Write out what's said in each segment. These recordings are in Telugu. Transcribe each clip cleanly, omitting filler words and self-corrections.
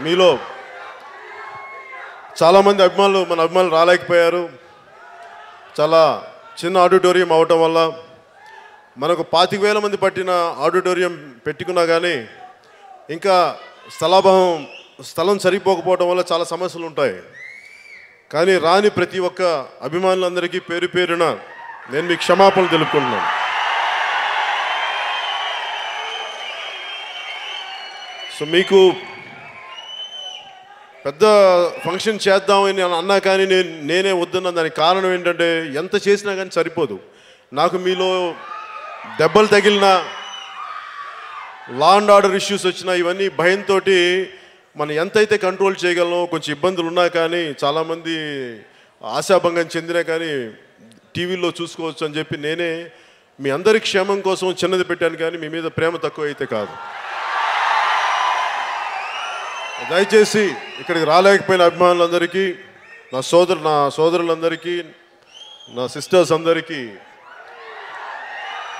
మీలో చాలామంది అభిమానులు మన అభిమానులు రాలేకపోయారు. చాలా చిన్న ఆడిటోరియం అవటం వల్ల మనకు 25,000 మంది పట్టిన ఆడిటోరియం పెట్టుకున్నా కానీ ఇంకా స్థలం సరిపోకపోవడం వల్ల చాలా సమస్యలు ఉంటాయి. కానీ రాని ప్రతి ఒక్క అభిమానులందరికీ పేరు పేరున నేను మీకు క్షమాపణలు తెలుపుకుంటున్నాను. సో మీకు పెద్ద ఫంక్షన్ చేద్దామని అన్నా కానీ నేనే వద్దన్నా. దానికి కారణం ఏంటంటే ఎంత చేసినా కానీ సరిపోదు. నాకు మీలో దెబ్బలు తగిలినా, లా అండ్ ఆర్డర్ ఇష్యూస్ వచ్చినా ఇవన్నీ భయంతో మనం ఎంతైతే కంట్రోల్ చేయగలమో కొంచెం ఇబ్బందులు ఉన్నా కానీ చాలామంది ఆశాభంగం చెందినా కానీ టీవీలో చూసుకోవచ్చు అని చెప్పి నేనే మీ అందరి క్షేమం కోసం చిన్నది పెట్టాను. కానీ మీ మీద ప్రేమ తక్కువ అయితే కాదు. దయచేసి ఇక్కడికి రాలేకపోయిన అభిమానులందరికీ, నా సోదరులందరికీ, నా సిస్టర్స్ అందరికీ,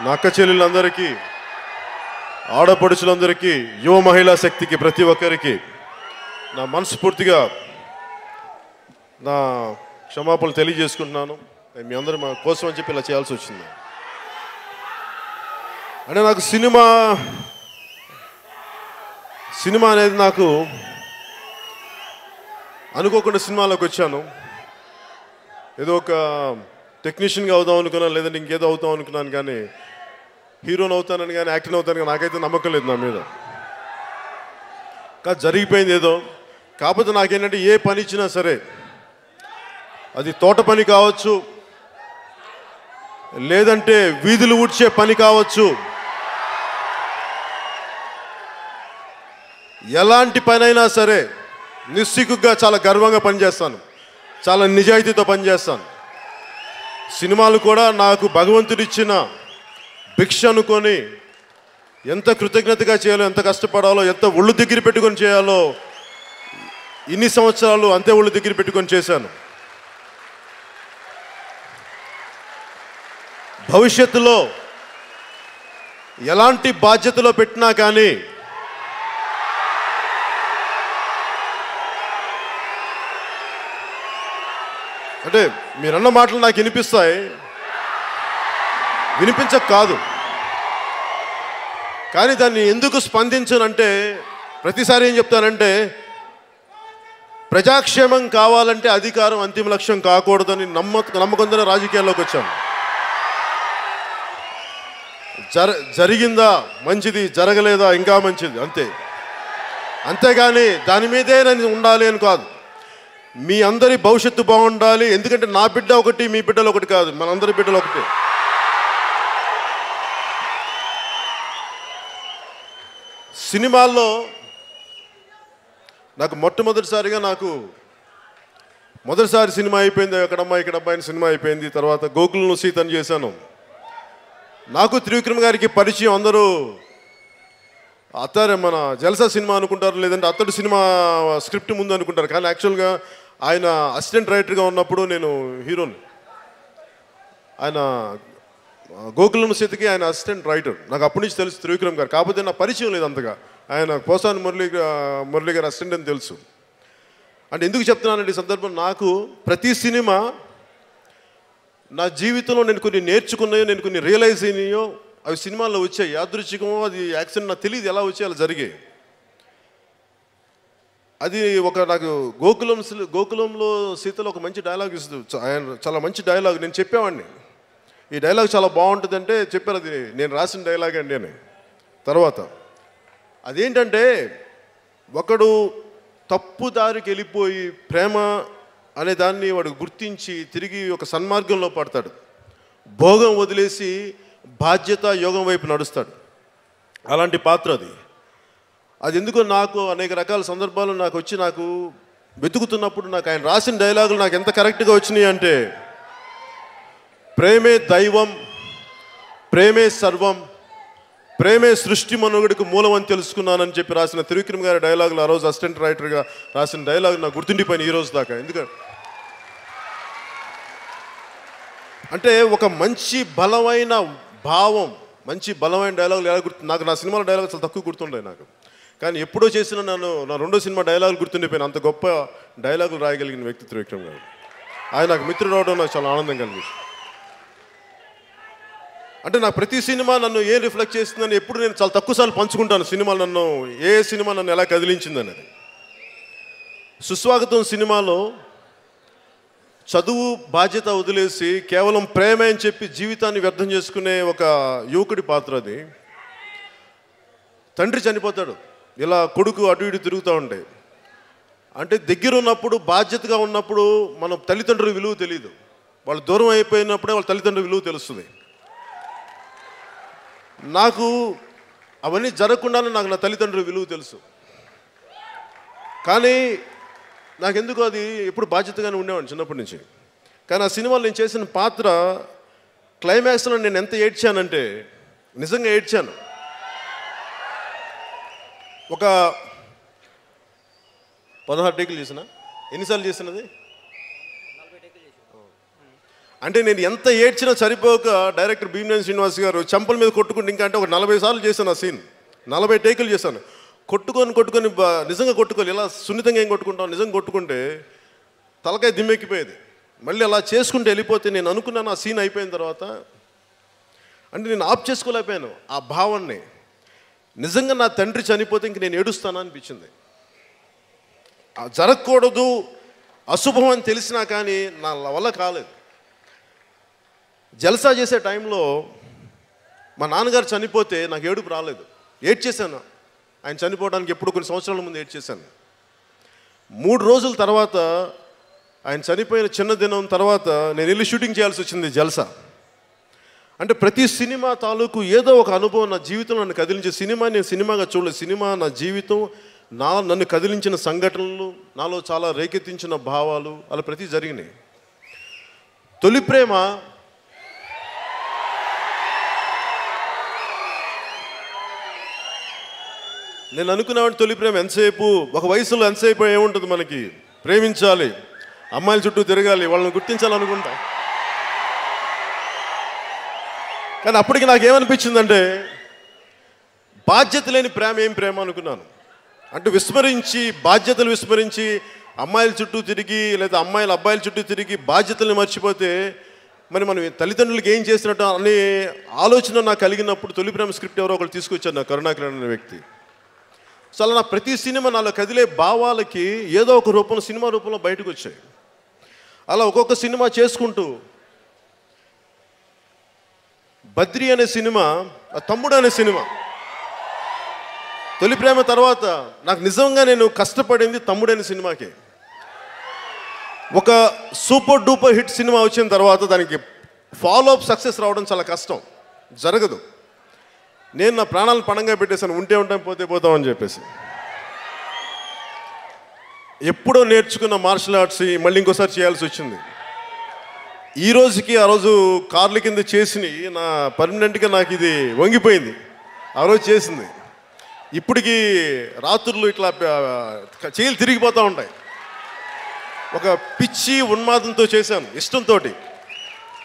నా అక్క చెల్లెళ్ళందరికీ, ఆడపడుచులందరికీ, యువ మహిళా శక్తికి ప్రతి ఒక్కరికి నా మనస్ఫూర్తిగా నా క్షమాపణలు తెలియజేసుకుంటున్నాను. మీ అందరూ మా కోసం అని చెప్పి ఇలా చేయాల్సి వచ్చింది. అంటే నాకు సినిమా అనేది నాకు అనుకోకుండా సినిమాలోకి వచ్చాను. ఏదో ఒక టెక్నీషియన్గా అవుదాం అనుకున్నాను, లేదంటే ఇంకేదో అవుతాం అనుకున్నాను. కానీ హీరోని అవుతానని కానీ యాక్టర్ అవుతాను కానీ నాకైతే నమ్మకం లేదు నా మీద. కానీ జరిగిపోయింది ఏదో. కాకపోతే నాకేంటంటే ఏ పని ఇచ్చినా సరే, అది తోట పని కావచ్చు, లేదంటే వీధులు ఊడ్చే పని కావచ్చు, ఎలాంటి పనైనా సరే నిస్సిగ్గుగా చాలా గర్వంగా పనిచేస్తాను, చాలా నిజాయితీతో పనిచేస్తాను. సినిమాలు కూడా నాకు భగవంతుడిచ్చిన భిక్ష అనుకొని ఎంత కృతజ్ఞతగా చేయాలో, ఎంత కష్టపడాలో, ఎంత ఒళ్ళు దగ్గర పెట్టుకొని చేయాలో ఇన్ని సంవత్సరాలు అంతే ఒళ్ళు దగ్గర పెట్టుకొని చేశాను. భవిష్యత్తులో ఎలాంటి బాధ్యతలో పెట్టినా కానీ అంటే మీరన్న మాటలు నాకు వినిపిస్తాయి, వినిపించక కాదు. కానీ దాన్ని ఎందుకు స్పందించనంటే ప్రతిసారి ఏం చెప్తానంటే ప్రజాక్షేమం కావాలంటే అధికారం అంతిమ లక్ష్యం కాకూడదని నమ్మకంతో రాజకీయాల్లోకి వచ్చాను. జరిగిందా మంచిది, జరగలేదా ఇంకా మంచిది, అంతేగాని దాని మీదే నేను ఉండాలి అని కాదు. మీ అందరి భవిష్యత్తు బాగుండాలి. ఎందుకంటే నా బిడ్డ ఒకటి, మీ బిడ్డలు ఒకటి కాదు, మనందరి బిడ్డలు ఒకటి. సినిమాల్లో నాకు మొదటిసారి సినిమా అయిపోయింది. ఎక్కడమ్మా ఇక్కడమ్మా అని సినిమా అయిపోయింది. తర్వాత గోకులను సీతను చేశాను. నాకు త్రివిక్రమ్ గారికి పరిచయం అందరూ మన జల్సా సినిమా అనుకుంటారు, లేదంటే అతడు సినిమా స్క్రిప్ట్ ముందు అనుకుంటారు. కానీ యాక్చువల్గా ఆయన అసిస్టెంట్ రైటర్గా ఉన్నప్పుడు నేను హీరోని. ఆయన గోకులం సీతకి ఆయన అసిస్టెంట్ రైటర్. నాకు అప్పటి నుంచి తెలుసు త్రివిక్రమ్ గారు. కాకపోతే నా పరిచయం లేదు అంతగా. ఆయన పోసాని మురళి గారు అసిస్టెంట్ అని తెలుసు. అంటే ఎందుకు చెప్తున్నానంటే ఈ సందర్భం, నాకు ప్రతి సినిమా నా జీవితంలో నేను కొన్ని నేర్చుకున్నాయో, నేను కొన్ని రియలైజ్ అయినాయో అవి సినిమాల్లో వచ్చాయి. యాదృచ్ఛికమో అది యాక్సిడెంట్ నాకు తెలియదు, ఎలా వచ్చాయి అలా జరిగాయి. అది నాకు గోకులంలో సీతలో ఒక మంచి డైలాగ్ ఇస్తుంది. ఆయన చాలా మంచి డైలాగ్. నేను చెప్పేవాడిని ఈ డైలాగ్ చాలా బాగుంటుందంటే చెప్పారు. అది నేను రాసిన డైలాగ్ అండి అని. తర్వాత అదేంటంటే ఒకడు తప్పు దారికి వెళ్ళిపోయి ప్రేమ అనే దాన్ని వాడు గుర్తించి తిరిగి ఒక సన్మార్గంలో పడతాడు. భోగం వదిలేసి బాధ్యత యోగం వైపు నడుస్తాడు. అలాంటి పాత్ర అది ఎందుకో నాకు అనేక రకాల సందర్భాలు నాకు వెతుకుతున్నప్పుడు నాకు ఆయన రాసిన డైలాగులు నాకు ఎంత కరెక్ట్గా వచ్చినాయి అంటే, ప్రేమే దైవం, ప్రేమే సర్వం, ప్రేమే సృష్టి మనుగడకు మూలం అని తెలుసుకున్నానని చెప్పి రాసిన త్రివిక్రమ్ గారి డైలాగులు ఆ రోజు అసిస్టెంట్ రైటర్గా రాసిన డైలాగులు నాకు గుర్తుండిపోయిన ఈ రోజు దాకా. ఎందుకంటే అంటే ఒక మంచి బలమైన భావం, మంచి బలమైన డైలాగులు ఎలా నాకు నా సినిమాలో డైలాగులు చాలా తక్కువ గుర్తుంటాయి నాకు. కానీ ఎప్పుడో చేసిన నా రెండో సినిమా డైలాగులు గుర్తుండిపోయిన అంత గొప్ప డైలాగులు రాయగలిగిన వ్యక్తిత్వం విక్రమ్ గారు. ఆయన నాకు మిత్రుడు అవడం నాకు చాలా ఆనందం కలిగింది. అంటే నా ప్రతి సినిమా నన్ను ఏం రిఫ్లెక్ట్ చేస్తుందని ఎప్పుడు నేను చాలా తక్కువసార్లు పంచుకుంటాను. సినిమాలు నన్ను ఏ సినిమా నన్ను ఎలా కదిలించిందనేది. సుస్వాగతం సినిమాలో చదువు బాధ్యత వదిలేసి కేవలం ప్రేమ అని చెప్పి జీవితాన్ని వ్యర్థం చేసుకునే ఒక యువకుడి పాత్ర అది. తండ్రి చనిపోతాడు, ఇలా కొడుకు అటు ఇటు తిరుగుతూ ఉంటాయి. అంటే దగ్గర ఉన్నప్పుడు బాధ్యతగా ఉన్నప్పుడు మన తల్లిదండ్రుల విలువ తెలియదు. వాళ్ళు దూరం అయిపోయినప్పుడే వాళ్ళ తల్లిదండ్రుల విలువ తెలుస్తుంది. నాకు అవన్నీ జరగకుండానే నాకు నా తల్లిదండ్రుల విలువ తెలుసు. కానీ నాకెందుకు అది ఎప్పుడు బాధ్యతగానే ఉండేవాడిని చిన్నప్పటి నుంచి. కానీ ఆ సినిమాలో నేను చేసిన పాత్ర క్లైమాక్స్లో నేను ఎంత ఏడ్చానంటే నిజంగా ఏడ్చాను. ఒక 16 టేకులు చేసిన. ఎన్నిసార్లు చేసినది? అంటే నేను ఎంత ఏడ్చినా సరిపోక డైరెక్టర్ భీమనేని శ్రీనివాస్ గారు చెంపల మీద కొట్టుకుంటే ఇంకా అంటే ఒక 40 సార్లు చేశాను ఆ సీన్. 40 టేకులు చేశాను. కొట్టుకొని నిజంగా కొట్టుకోవాలి. ఇలా సున్నితంగా ఏం కొట్టుకుంటాం, నిజంగా కొట్టుకుంటే తలకాయ దిమ్మెక్కిపోయేది. మళ్ళీ అలా చేసుకుంటూ వెళ్ళిపోతే నేను అనుకున్నాను ఆ సీన్ అయిపోయిన తర్వాత అంటే నేను ఆఫ్ చేసుకోలేకపోయాను ఆ భావాన్ని. నిజంగా నా తండ్రి చనిపోతే ఇంక నేను ఏడుస్తాను అనిపించింది. జరగకూడదు, అశుభం అని తెలిసినా కానీ నా వల్ల కాలేదు. జల్సా చేసే టైంలో మా నాన్నగారు చనిపోతే నాకు ఏడుపు రాలేదు. ఏడ్చేశాను. ఆయన చనిపోవడానికి ఎప్పుడు కొన్ని సంవత్సరాల ముందు ఏడ్చేశాను. 3 రోజుల తర్వాత ఆయన చనిపోయిన చిన్న దినం తర్వాత నేను వెళ్ళి షూటింగ్ చేయాల్సి వచ్చింది జల్సా. అంటే ప్రతి సినిమా తాలూకు ఏదో ఒక అనుభవం నా జీవితంలో నన్ను కదిలించే సినిమా నేను సినిమాగా చూడలేదు. సినిమా నా జీవితం, నన్ను కదిలించిన సంఘటనలు, నాలో చాలా రేకెత్తించిన భావాలు అలా ప్రతి జరిగినాయి. తొలి ప్రేమ నేను అనుకున్నాను. తొలి ప్రేమ ఎంతసేపు, ఒక వయసులో ఎంతసేపు ఏముంటుంది మనకి, ప్రేమించాలి, అమ్మాయిల చుట్టూ తిరగాలి, వాళ్ళని గుర్తించాలనుకుంటా. కానీ అప్పటికి నాకేమనిపించిందంటే బాధ్యత లేని ప్రేమ ఏం ప్రేమ అనుకున్నాను. అంటే బాధ్యతలు విస్మరించి అమ్మాయిల చుట్టూ తిరిగి లేదా అబ్బాయిల చుట్టూ తిరిగి బాధ్యతల్ని మర్చిపోతే మరి మనం తల్లిదండ్రులకి ఏం చేసినట్టు అనే ఆలోచన నాకు కలిగినప్పుడు తొలి ప్రేమ స్క్రిప్ట్ ఎవరో ఒకరు తీసుకొచ్చారు, నా కరుణాకరణ్ అనే వ్యక్తి. సో అలా నా ప్రతి సినిమా నాలో కదిలే భావాలకి ఏదో ఒక రూపంలో సినిమా రూపంలో బయటకు వచ్చాయి. అలా ఒక్కొక్క సినిమా చేసుకుంటూ బద్రి అనే సినిమా, తమ్ముడు అనే సినిమా, తొలి ప్రేమ తర్వాత నాకు నిజంగా నేను కష్టపడింది తమ్ముడు అనే సినిమాకి. ఒక సూపర్ డూపర్ హిట్ సినిమా వచ్చిన తర్వాత దానికి ఫాలో అప్ సక్సెస్ రావడం చాలా కష్టం, జరగదు. నేను నా ప్రాణాలను పణంగా పెట్టేశాను, ఉంటే ఉంటాం పోతే పోతామని చెప్పేసి. ఎప్పుడో నేర్చుకున్న మార్షల్ ఆర్ట్స్ మళ్ళీ ఇంకోసారి చేయాల్సి వచ్చింది. ఈ రోజుకి ఆ రోజు కార్ల కింద చేసి నా పర్మనెంట్గా నాకు ఇది వంగిపోయింది. ఆ రోజు చేసింది ఇప్పటికీ రాత్రులు ఇట్లా చేతులు తిరిగిపోతూ ఉంటాయి. ఒక పిచ్చి ఉన్మాదంతో చేశాను, ఇష్టంతో.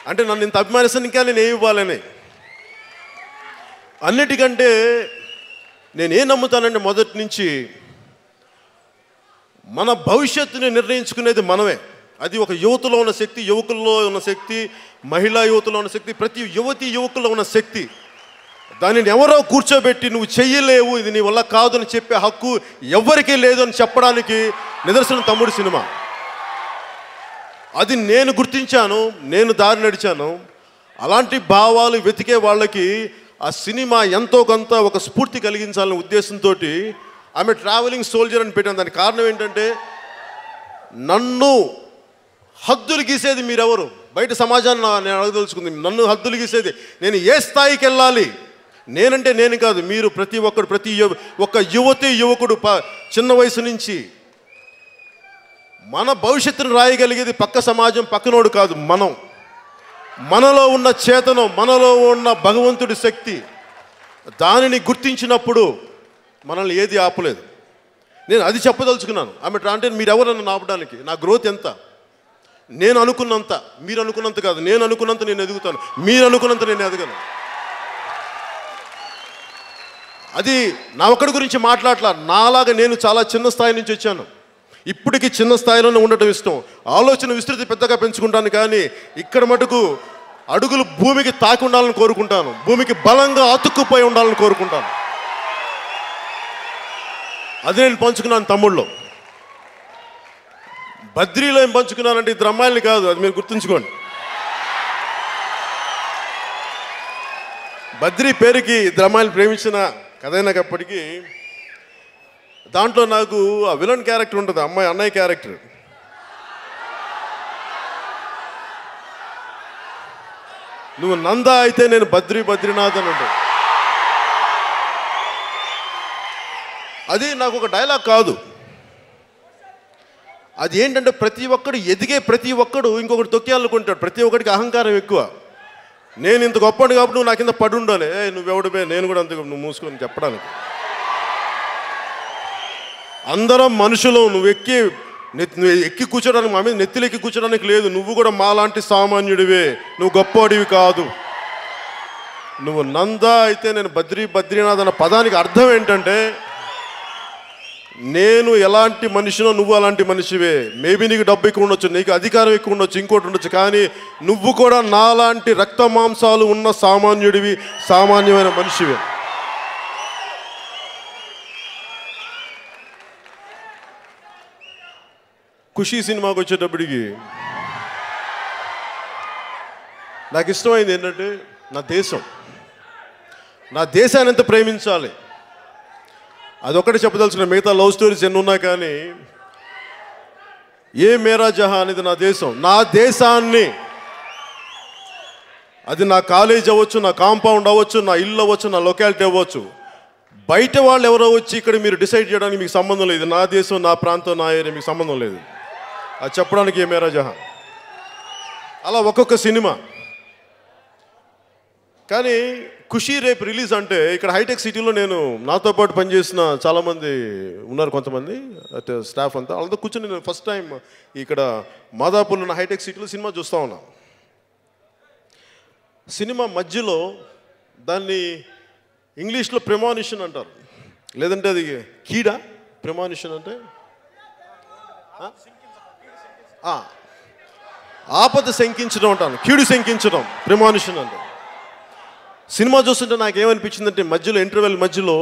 అంటే నన్ను ఇంత అభిమానిస్తాను, ఇంకా నేను ఏమి ఇవ్వాలని. అన్నిటికంటే నేనేం నమ్ముతానంటే మొదటి నుంచి మన భవిష్యత్తుని నిర్ణయించుకునేది మనమే. అది ఒక యువతలో ఉన్న శక్తి, యువకుల్లో ఉన్న శక్తి, మహిళా యువతలో ఉన్న శక్తి, ప్రతి యువకుల్లో ఉన్న శక్తి. దానిని ఎవరో కూర్చోబెట్టి నువ్వు చెయ్యలేవు, ఇది నీ వల్ల కాదు అని చెప్పే హక్కు ఎవరికీ లేదు అని చెప్పడానికి నిదర్శనం తమ్ముడు సినిమా. అది నేను గుర్తించాను, నేను దారి నడిచాను. అలాంటి భావాలు వెతికే వాళ్ళకి ఆ సినిమా ఎంతో కొంత ఒక స్ఫూర్తి కలిగించాలనే ఉద్దేశంతో ఆమె ట్రావెలింగ్ సోల్జర్ అని పెట్టాను. దానికి కారణం ఏంటంటే నన్ను హద్దులు గీసేది మీరెవరు, బయట సమాజాన్ని నేను అడగదలుచుకుంది. నన్ను హద్దులు గీసేది నేను ఏ స్థాయికి వెళ్ళాలి, నేనంటే నేను కాదు, మీరు ప్రతి ఒక్కరు, ప్రతి ఒక్క యువకుడు చిన్న వయసు నుంచి మన భవిష్యత్తును రాయగలిగేది పక్క సమాజం, పక్కనోడు కాదు, మనలో ఉన్న చేతనం, మనలో ఉన్న భగవంతుడి శక్తి. దానిని గుర్తించినప్పుడు మనల్ని ఏది ఆపలేదు. నేను అది చెప్పదలుచుకున్నాను. ఆమె అంటే మీరెవరన్నా ఆపడానికి, నా గ్రోత్ ఎంత, నేను అనుకున్నంత, మీరు అనుకున్నంత కాదు, నేను అనుకున్నంత నేను ఎదుగుతాను, మీరు అనుకున్నంత నేను ఎదగను. అది నా ఒక్కడి గురించి మాట్లాడలా, నాలాగా నేను చాలా చిన్న స్థాయి నుంచి వచ్చాను. ఇప్పటికీ చిన్న స్థాయిలోనే ఉండటం ఇష్టం. ఆలోచన విస్తృతి పెద్దగా పెంచుకుంటాను, కానీ ఇక్కడ మటుకు అడుగులు భూమికి తాకి ఉండాలని కోరుకుంటాను. భూమికి బలంగా అతుక్కుపోయి ఉండాలని కోరుకుంటాను. అది నేను పంచుకున్నాను తమ్ముళ్ళు. బద్రీలో ఏం పంచుకున్నానంటే ఇద్దరు అమ్మాయిల్ని కాదు, అది మీరు గుర్తుంచుకోండి. బద్రీ పేరుకి ఇద్దరు అమ్మాయిలు ప్రేమించిన కథ అయినప్పటికీ దాంట్లో నాకు ఆ విలన్ క్యారెక్టర్ ఉంటుంది, అమ్మాయి అన్నయ్య క్యారెక్టర్. నువ్వు నందా అయితే నేను బద్రీనాథ్ అని ఉంటుంది. అది నాకు ఒక డైలాగ్ కాదు. అది ఏంటంటే ప్రతి ఒక్కడు ఎదిగే ప్రతి ఒక్కడు ఇంకొకటి తొక్కేయాలనుకుంటాడు. ప్రతి ఒక్కడికి అహంకారం ఎక్కువ. నేను ఇంత గొప్పడు కాబట్టి నువ్వు నా కింద పడి ఉండాలి, నువ్వెవడిపోయి నేను కూడా అంత నువ్వు మూసుకొని చెప్పడానికి. అందరం మనుషులు. నువ్వు ఎక్కి కూర్చోడానికి, మా మీద నెత్తిలు ఎక్కి కూర్చోడానికి లేదు. నువ్వు కూడా మాలాంటి సామాన్యుడివే, నువ్వు గొప్పవాడివి కాదు. నువ్వు నందా అయితే నేను బద్రీనాథ్ అన్న పదానికి అర్థం ఏంటంటే నేను ఎలాంటి మనిషినో నువ్వు అలాంటి మనిషివే. మేబీ నీకు డబ్బు ఎక్కువ ఉండొచ్చు, నీకు అధికారం ఎక్కువ ఉండొచ్చు, ఇంకోటి ఉండొచ్చు, కానీ నువ్వు కూడా నాలాంటి రక్త మాంసాలు ఉన్న సామాన్యుడివి, సామాన్యమైన మనిషివే. ఖుషీ సినిమాకి వచ్చేటప్పటికి నాకు ఇష్టమైంది ఏంటంటే నా దేశాన్ని ఎంత ప్రేమించాలి అదొకటి చెప్పదలుచుకున్న. మిగతా లవ్ స్టోరీస్ ఎన్ని ఉన్నా కానీ ఏ మేరా జహా అనేది నా దేశం. నా దేశాన్ని, అది నా కాలేజ్ అవ్వచ్చు, నా కాంపౌండ్ అవ్వచ్చు, నా ఇల్లు అవ్వచ్చు, నా లొకాలిటీ అవ్వచ్చు, బయట వాళ్ళు ఎవరో వచ్చి ఇక్కడ మీరు డిసైడ్ చేయడానికి మీకు సంబంధం లేదు. నా దేశం, నా ప్రాంతం, నా ఏరియా, మీకు సంబంధం లేదు. అది చెప్పడానికి ఏ మేరా జహా. అలా ఒక్కొక్క సినిమా. కానీ ఖుషీ రేపు రిలీజ్ అంటే ఇక్కడ హైటెక్ సిటీలో నేను నాతో పాటు పనిచేసిన చాలామంది ఉన్నారు, కొంతమంది స్టాఫ్ అంతా. వాళ్ళతో కూర్చొని నేను ఫస్ట్ టైం ఇక్కడ మాదాపూర్లో ఉన్న హైటెక్ సిటీలో సినిమా చూస్తూ ఉన్నాను. సినిమా మధ్యలో దాన్ని ఇంగ్లీష్లో ప్రెమానిషన్ అంటారు, లేదంటే అది కీడా. ప్రెమానిషన్ అంటే ఆపద శంకించడం అంటాను, కీడు శంకించడం ప్రెమానిషన్ అంటే. సినిమా చూస్తుంటే నాకేమనిపించిందంటే మధ్యలో ఇంటర్వెల్ మధ్యలో,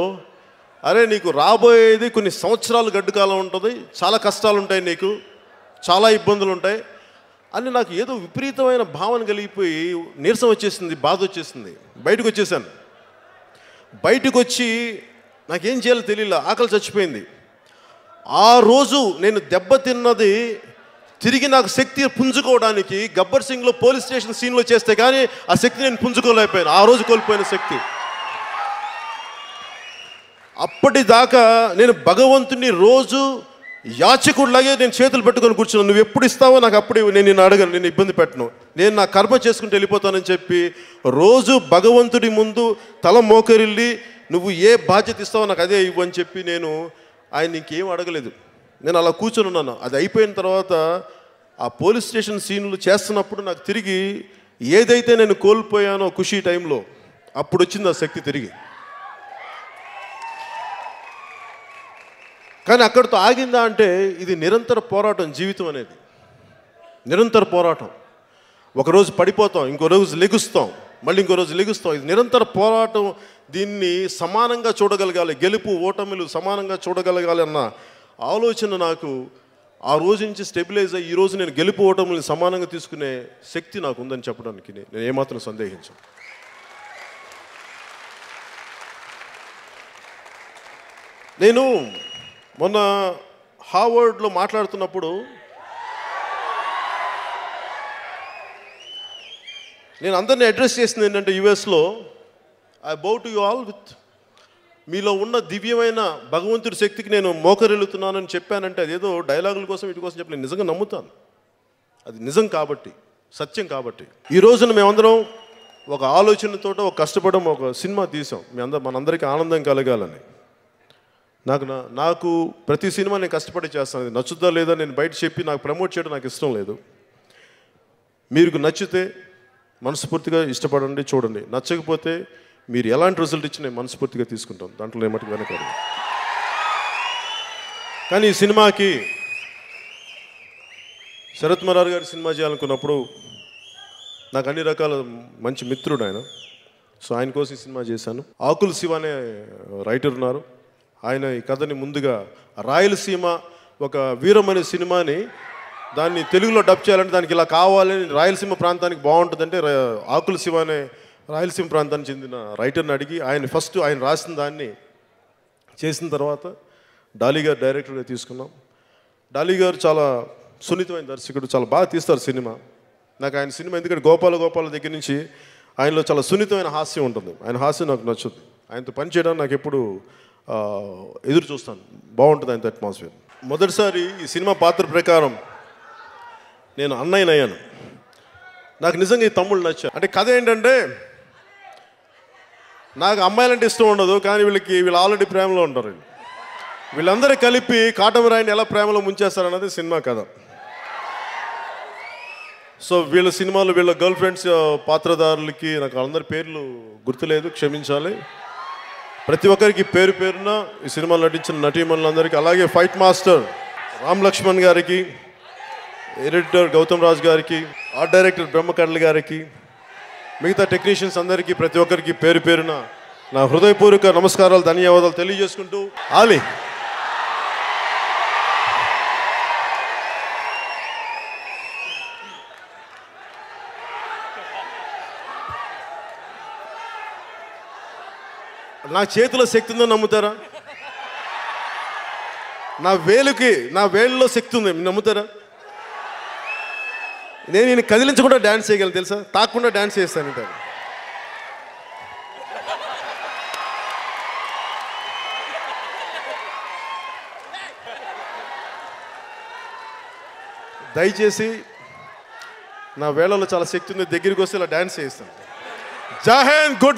అరే నీకు రాబోయేది కొన్ని సంవత్సరాలు గడ్డు కాలం ఉంటుంది, చాలా కష్టాలు ఉంటాయి, నీకు చాలా ఇబ్బందులు ఉంటాయి అని నాకు ఏదో విపరీతమైన భావన కలిగిపోయి నీరసం వచ్చేసింది, బాధ వచ్చేసింది. బయటకు వచ్చేసాను. బయటకు వచ్చి నాకేం చేయాలో తెలియలే, ఆకలి చచ్చిపోయింది. ఆ రోజు నేను దెబ్బతిన్నది తిరిగి నాకు శక్తి పుంజుకోవడానికి గబ్బర్ సింగ్లో పోలీస్ స్టేషన్ సీన్లో చేస్తే కానీ ఆ శక్తి నేను పుంజుకోలేకపోయాను. ఆ రోజు కోల్పోయిన శక్తి. అప్పటిదాకా నేను భగవంతుని రోజు యాచకుడిలాగే నేను చేతులు పెట్టుకొని కూర్చున్నాను. నువ్వు ఎప్పుడు ఇస్తావో నాకు అప్పుడు నేను నిన్ను అడగను, నేను ఇబ్బంది పెట్టను, నేను నా కర్మ చేసుకుంటూ వెళ్ళిపోతానని చెప్పి రోజు భగవంతుడి ముందు తల మోకరిల్లి నువ్వు ఏ బాధ్యత ఇస్తావో నాకు అదే ఇవ్వు అని చెప్పి నేను ఆయన ఇంకేం అడగలేదు. నేను అలా కూర్చొని ఉన్నాను. అది అయిపోయిన తర్వాత ఆ పోలీస్ స్టేషన్ సీన్లు చేస్తున్నప్పుడు నాకు తిరిగి ఏదైతే నేను కోల్పోయానో ఖుషీ టైంలో అప్పుడు వచ్చింది ఆ శక్తి తిరిగి. కానీ అక్కడితో ఆగిందా అంటే ఇది నిరంతర పోరాటం. జీవితం అనేది నిరంతర పోరాటం. ఒకరోజు పడిపోతాం, ఇంకో రోజు లెగుస్తాం, మళ్ళీ ఇంకో రోజు లెగుస్తాం. ఇది నిరంతర పోరాటం. దీన్ని సమానంగా చూడగలగాలి, గెలుపు ఓటమిలు సమానంగా చూడగలగాలి అన్న ఆలోచన నాకు ఆ రోజు నుంచి స్టెబిలైజ్ అయ్యి ఈరోజు నేను గెలుపు ఓటములను సమానంగా తీసుకునే శక్తి నాకు ఉందని చెప్పడానికి నేను ఏమాత్రం సందేహించను. నేను మొన్న హార్వర్డ్లో మాట్లాడుతున్నప్పుడు నేను అందరినీ అడ్రస్ చేసింది ఏంటంటే యుఎస్లో, I bow to you all with, మీలో ఉన్న దివ్యమైన భగవంతుడి శక్తికి నేను మోకరిల్లుతున్నానని చెప్పానంటే అదేదో డైలాగుల కోసం వీటి కోసం చెప్పి నేను నిజంగా నమ్ముతాను. అది నిజం కాబట్టి, సత్యం కాబట్టి. ఈ రోజున మేమందరం ఒక ఆలోచనతో ఒక కష్టపడడం, ఒక సినిమా తీసాం మనందరికీ ఆనందం కలగాలని. నాకు ప్రతి సినిమా నేను కష్టపడి చేస్తాను. అది నచ్చుతా లేదా నేను బయట చెప్పి నాకు ప్రమోట్ చేయడం నాకు ఇష్టం లేదు. మీకు నచ్చితే మనస్ఫూర్తిగా ఇష్టపడండి, చూడండి. నచ్చకపోతే మీరు ఎలాంటి రిజల్ట్ ఇచ్చి నేను మనస్ఫూర్తిగా తీసుకుంటాను, దాంట్లో నేను మటుకు వెనకాడు. కానీ ఈ సినిమాకి శరత్ మరార్ గారి సినిమా చేయాలనుకున్నప్పుడు నాకు అన్ని రకాల మంచి మిత్రుడు ఆయన. సో ఆయన కోసం ఈ సినిమా చేశాను. ఆకుల శివ అనే రైటర్ ఉన్నారు. ఆయన ఈ కథని ముందుగా రాయలసీమ ఒక వీరం అనే సినిమాని దాన్ని తెలుగులో డబ్ చేయాలంటే దానికి ఇలా కావాలని రాయలసీమ ప్రాంతానికి బాగుంటుందంటే ఆకుల శివ అనే రాయలసీమ ప్రాంతానికి చెందిన రైటర్ని అడిగి ఆయన రాసిన దాన్ని చేసిన తర్వాత డాలీ గారు డైరెక్టర్గా తీసుకున్నాం. డాలీ గారు చాలా సున్నితమైన దర్శకుడు, చాలా బాగా తీస్తారు సినిమా. నాకు ఆయన సినిమా ఎందుకంటే గోపాల దగ్గర నుంచి ఆయనలో చాలా సున్నితమైన హాస్యం ఉంటుంది. ఆయన హాస్యం నాకు నచ్చుద్ది. ఆయనతో పనిచేయడానికి నాకు ఎప్పుడు ఎదురు చూస్తాను, బాగుంటుంది ఆయనతో అట్మాస్ఫియర్. మొదటిసారి ఈ సినిమా పాత్ర ప్రకారం నేను అన్నయ్యనయ్యాను. నాకు నిజంగా ఈ తమ్ముళ్ళు నచ్చారు. అంటే కథ ఏంటంటే, నాకు అమ్మాయిలంటే ఇష్టం ఉండదు, కానీ వీళ్ళు ఆల్రెడీ ప్రేమలో ఉంటారు. వీళ్ళందరూ కలిపి కాటమరాయిని ఎలా ప్రేమలో ముంచేస్తారన్నది సినిమా కథ. సో వీళ్ళ సినిమాలు వీళ్ళ గర్ల్ ఫ్రెండ్స్ పాత్రధారులకి నాకు అందరి పేర్లు గుర్తులేదు, క్షమించాలి. ప్రతి ఒక్కరికి పేరు పేరున ఈ సినిమాలో నటించిన నటీమణులందరికీ, అలాగే ఫైట్ మాస్టర్ రామ్ లక్ష్మణ్ గారికి, ఎడిటర్ గౌతమ్ రాజ్ గారికి, ఆర్ట్ డైరెక్టర్ బ్రహ్మకడల్ గారికి, మిగతా టెక్నీషియన్స్ అందరికీ ప్రతి ఒక్కరికి పేరు పేరున నా హృదయపూర్వక నమస్కారాలు, ధన్యవాదాలు తెలియజేసుకుంటూ ఆలి నా చేతిలో శక్తి ఉందని నమ్ముతారా? నా వేళ్ళలో శక్తి ఉంది, నమ్ముతారా? నేను కదిలించకుండా డ్యాన్స్ చేయగలను తెలుసా, తాకుండా డ్యాన్స్ చేస్తాను. దయచేసి నా వేళలో చాలా శక్తి ఉంది, దగ్గరికి వస్తే ఇలా డ్యాన్స్ చేస్తాను. జై హింద్. గుడ్.